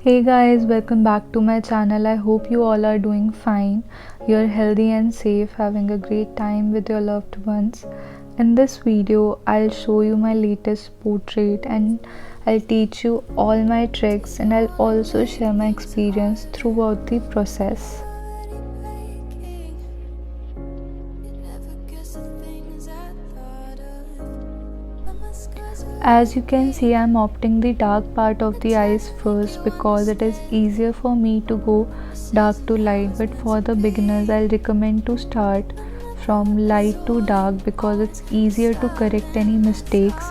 Hey guys, welcome back to my channel. I hope you all are doing fine. You're healthy and safe, having a great time with your loved ones. In this video, I'll show you my latest portrait and I'll teach you all my tricks, and I'll also share my experience throughout the process. As you can see, I'm opting the dark part of the eyes first because it is easier for me to go dark to light, but for the beginners I'll recommend to start from light to dark because it's easier to correct any mistakes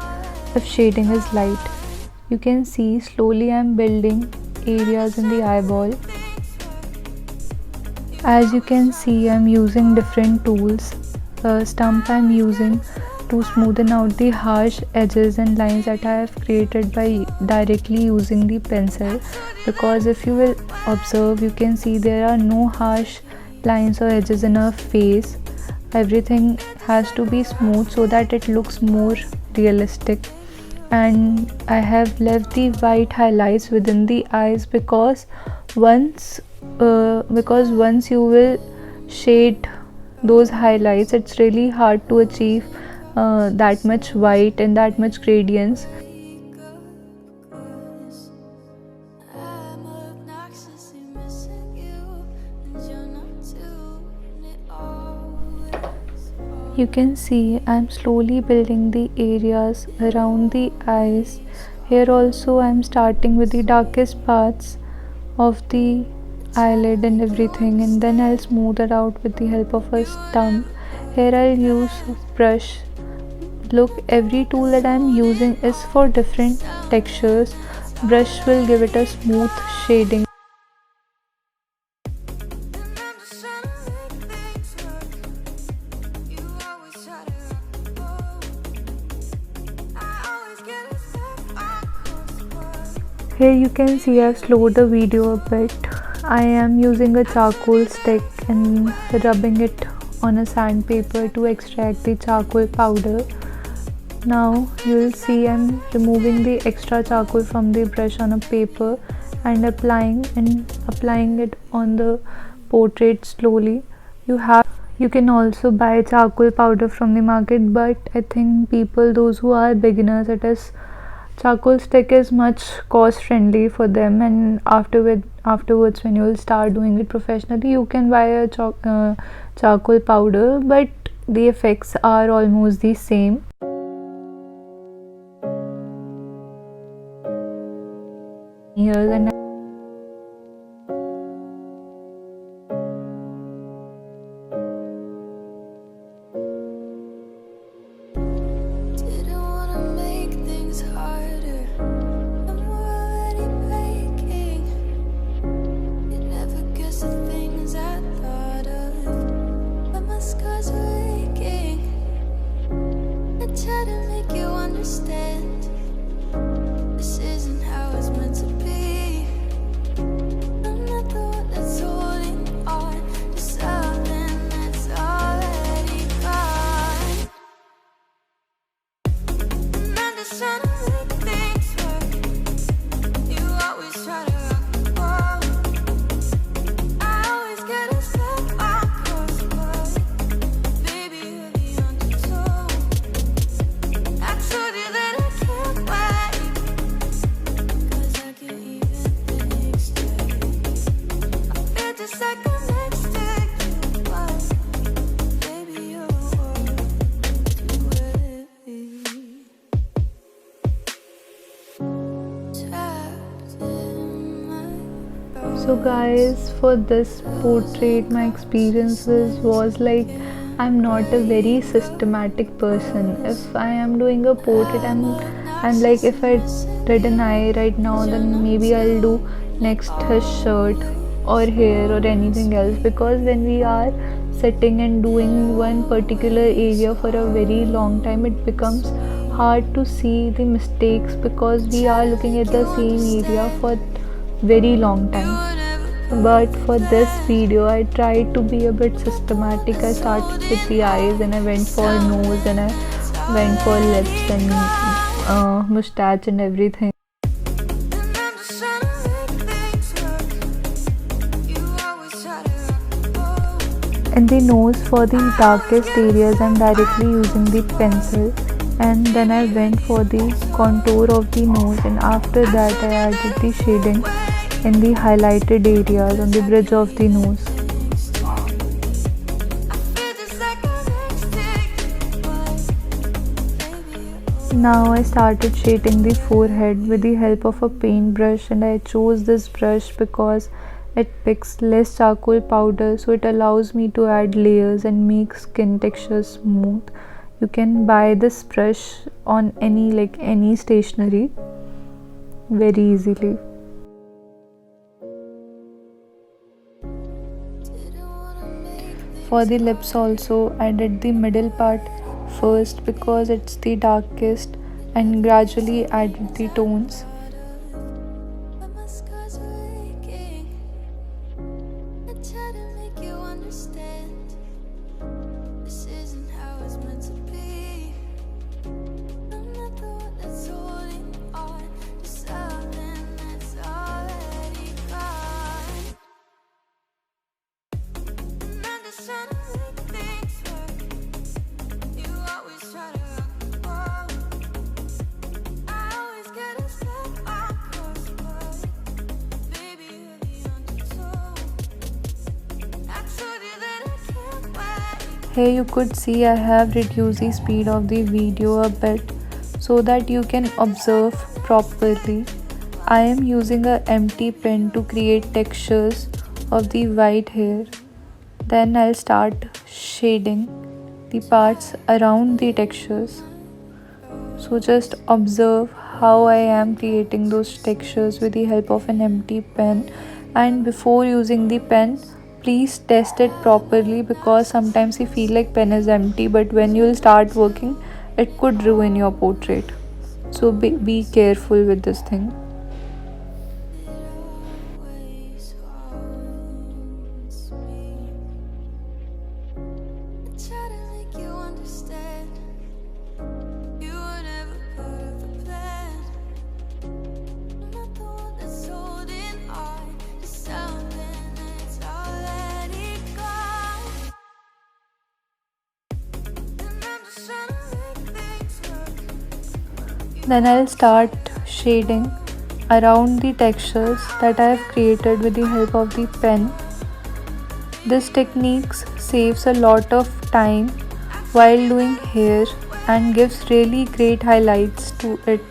if shading is light. You can see slowly I'm building areas in the eyeball. As you can see, I'm using different tools. The stump I'm using to smoothen out the harsh edges and lines that I have created by directly using the pencil, because if you will observe, you can see there are no harsh lines or edges in her face. Everything has to be smooth so that it looks more realistic. And I have left the white highlights within the eyes because once you will shade those highlights, it's really hard to achieve that much white and that much gradients. You can see I'm slowly building the areas around the eyes. Here also I'm starting with the darkest parts of the eyelid and everything, and then I'll smooth it out with the help of a stump. Here I'll use a brush. Look, every tool that I'm using is for different textures. Brush will give it a smooth shading. Here you can see I've slowed the video a bit. I am using a charcoal stick and rubbing it on a sandpaper to extract the charcoal powder. Now you will see I'm removing the extra charcoal from the brush on a paper and applying it on the portrait slowly. You can also buy charcoal powder from the market, but I think those who are beginners, charcoal stick is much cost friendly for them, and afterwards when you will start doing it professionally, you can buy a charcoal powder, but the effects are almost the same. Here and try to make you understand this isn't how it's meant to be. I'm not the one that's holding on to something that's already gone. And I'm just trying to make things work. You always try to rock the boat. I always get a step on course, but baby, you're the undertow. I told you that I can't wait, 'cause I can't even think straight. I feel just like I'm next to you, but baby, you're too heavy. Trapped in my so guys, for this portrait my experiences was like, I'm not a very systematic person. If I am doing a portrait, I'm like, if I did an eye right now, then maybe I'll do next his shirt or hair or anything else, because when we are sitting and doing one particular area for a very long time, it becomes hard to see the mistakes because we are looking at the same area for very long time. But for this video I tried to be a bit systematic. I started with the eyes, and I went for nose, and I went for lips and mustache and everything. and I'm just trying to make things In the nose, for the darkest areas, I'm directly using the pencil, and then I went for the contour of the nose, and after that I added the shading in the highlighted areas on the bridge of the nose. Now I started shading the forehead with the help of a paintbrush, and I chose this brush because it picks less charcoal powder, so it allows me to add layers and make skin texture smooth. You can buy this brush on any stationery very easily. For the lips also, I did the middle part first because it's the darkest, and gradually added the tones. Here you could see I have reduced the speed of the video a bit so that you can observe properly. I am using a empty pen to create textures of the white hair. Then I'll start shading the parts around the textures. So just observe how I am creating those textures with the help of an empty pen, and before using the pen, please test it properly because sometimes you feel like pen is empty, but when you'll start working it could ruin your portrait. So be careful with this thing. Then I'll start shading around the textures that I have created with the help of the pen. This technique saves a lot of time while doing hair and gives really great highlights to it.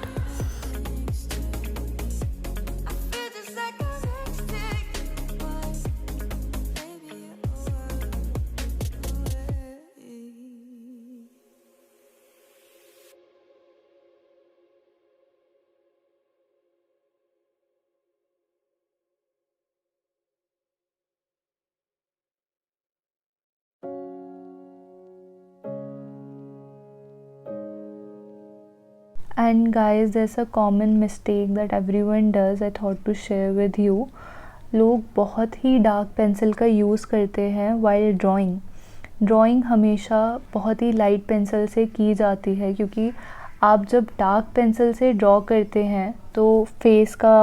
And guys, there's a common mistake that everyone does, I thought to share with you. लोग बहुत ही dark pencil का use करते हैं while drawing हमेशा बहुत ही light pencil से की जाती है, क्योंकि आप जब डार्क पेंसिल से ड्रॉ करते हैं तो फेस का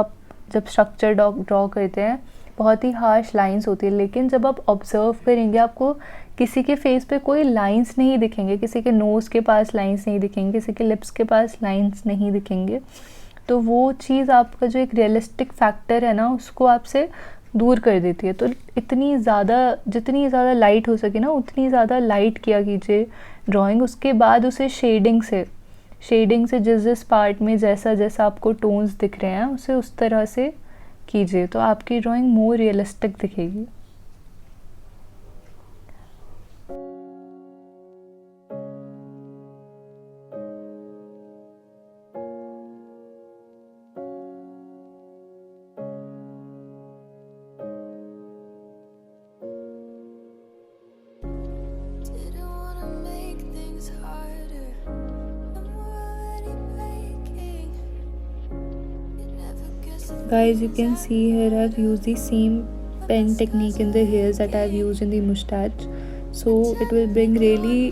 जब स्ट्रक्चर ड्रॉ करते हैं बहुत ही हार्श लाइंस होती है, लेकिन जब आप ऑब्ज़र्व करेंगे आपको किसी के फेस पे कोई लाइंस नहीं दिखेंगे, किसी के नोज़ के पास लाइंस नहीं दिखेंगे, किसी के लिप्स के पास लाइंस नहीं दिखेंगे। तो वो चीज़ आपका जो एक रियलिस्टिक फैक्टर है ना, उसको आपसे दूर कर देती है। तो जितनी ज़्यादा लाइट हो सके ना उतनी ज़्यादा लाइट किया कीजिए ड्राइंग। उसके बाद उसे शेडिंग से जिस पार्ट में जैसा आपको टोन्स दिख रहे हैं उसे उस तरह से कीजिए, तो आपकी ड्राइंग मोर रियलिस्टिक दिखेगी। Guys, you can see here I've used the same pen technique in the hairs that I've used in the moustache, so it will bring really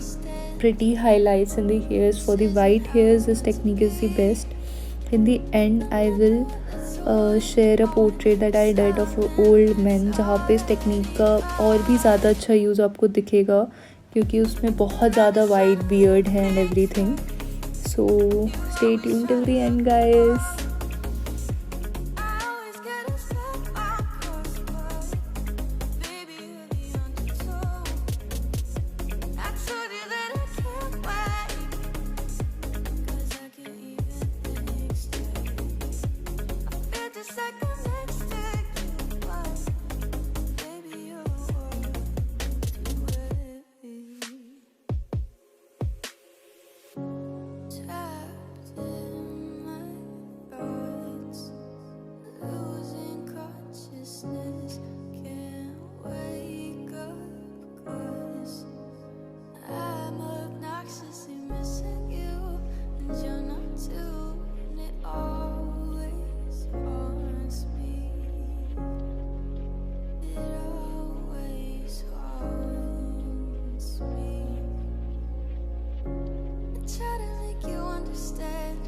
pretty highlights in the hairs. For the white hairs this technique is the best. In the end I will share a portrait that I did of old man, जहाँ पे इस technique का और भी ज़्यादा अच्छा use आपको दिखेगा क्योंकि उसमें बहुत ज़्यादा वाइड बियर्ड है and everything. So stay tune till the end guys. I always get a step across, but baby, you're the undertow. I told you that I can't wait, 'cause I can't even think straight. I feel just like I'm next to you, but baby, you're worth waiting. Trapped in my thoughts, losing consciousness, can't wake up 'cause I'm obnoxiously missing you, and you're not too, and it always haunts me. It always haunts me. I try to make you understand.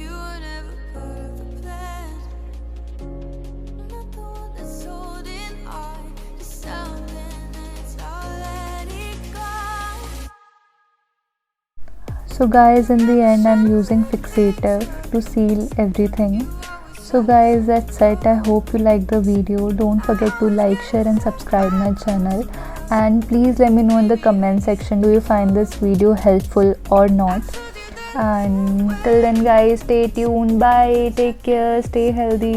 You were never part of the plan. I'm not the one that's holding on to something that's already gone. So guys, in the end I'm using fixative to seal everything. So guys, that's it. I hope you liked the video. Don't forget to like, share and subscribe my channel, and please let me know in the comment section, do you find this video helpful or not. And till then guys, stay tuned. Bye, take care, stay healthy.